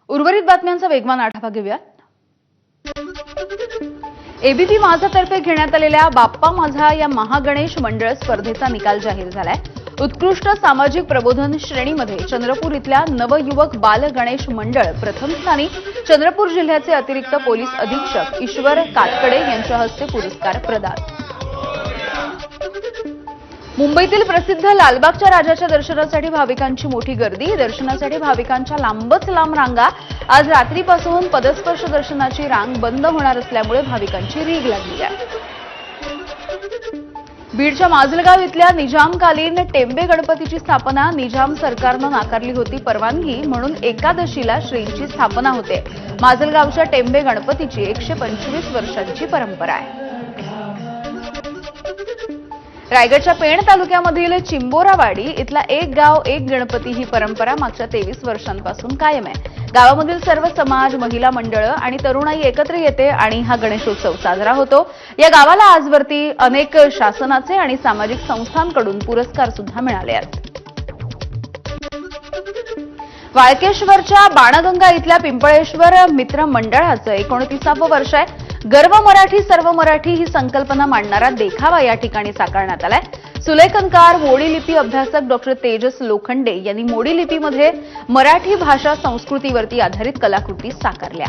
उर्वरित बातम्यांचा वेगवान आढावा घेऊया। एबीपी माझातर्फे घेण्यात आलेल्या बाप्पा माझा या महागणेश मंडळ स्पर्धेचा निकाल जाहीर झालाय। उत्कृष्ट सामाजिक प्रबोधन श्रेणीमध्ये चंद्रपूर इथल्या नवयुवक बाल गणेश मंडळ प्रथम स्थानी, चंद्रपूर जिल्ह्याचे अतिरिक्त पोलीस अधीक्षक ईश्वर कातकडे यांच्या हस्ते पुरस्कार प्रदान। मुंबईतील प्रसिद्ध लालबागच्या राजाच्या दर्शनासाठी भाविकांची मोठी गर्दी। दर्शनासाठी भाविकांच्या लांबच लांब रांगा। आज रात्रीपासून पदस्पर्श दर्शनाची रांग बंद होणार असल्यामुळे भाविकांची रीघ लागली आहे। बीडच्या माजलगाव इथल्या निजामकालीन टेंबे गणपतीची स्थापना निजाम सरकारनं नाकारली होती। परवानगी म्हणून एकादशीला श्रींची स्थापना होते। माजलगावच्या टेंबे गणपतीची 125 वर्षांची परंपरा आहे। रायगडच्या पेण तालुक्यामधील चिंबोरावाडी इथला एक गाव एक गणपती ही परंपरा मागच्या 23 वर्षांपासून कायम आहे। गावामधील सर्व समाज, महिला मंडळं आणि तरुणाई एकत्र येते आणि हा गणेशोत्सव साजरा होतो। या गावाला आजवरती अनेक शासनाचे आणि सामाजिक संस्थांकडून पुरस्कार सुद्धा मिळाले आहेत। वाळकेश्वरच्या बाणगंगा इथल्या पिंपळेश्वर मित्र मंडळाचं 29वं वर्ष आहे। गर्व मराठी सर्व मराठी ही संकल्पना मांडणारा देखावा या ठिकाणी साकारण्यात आलाय। सुलेखनकार, मोडी लिपी अभ्यासक डॉक्टर तेजस लोखंडे यांनी मोडी लिपीमध्ये मराठी भाषा संस्कृतीवरती आधारित कलाकृती साकारल्या।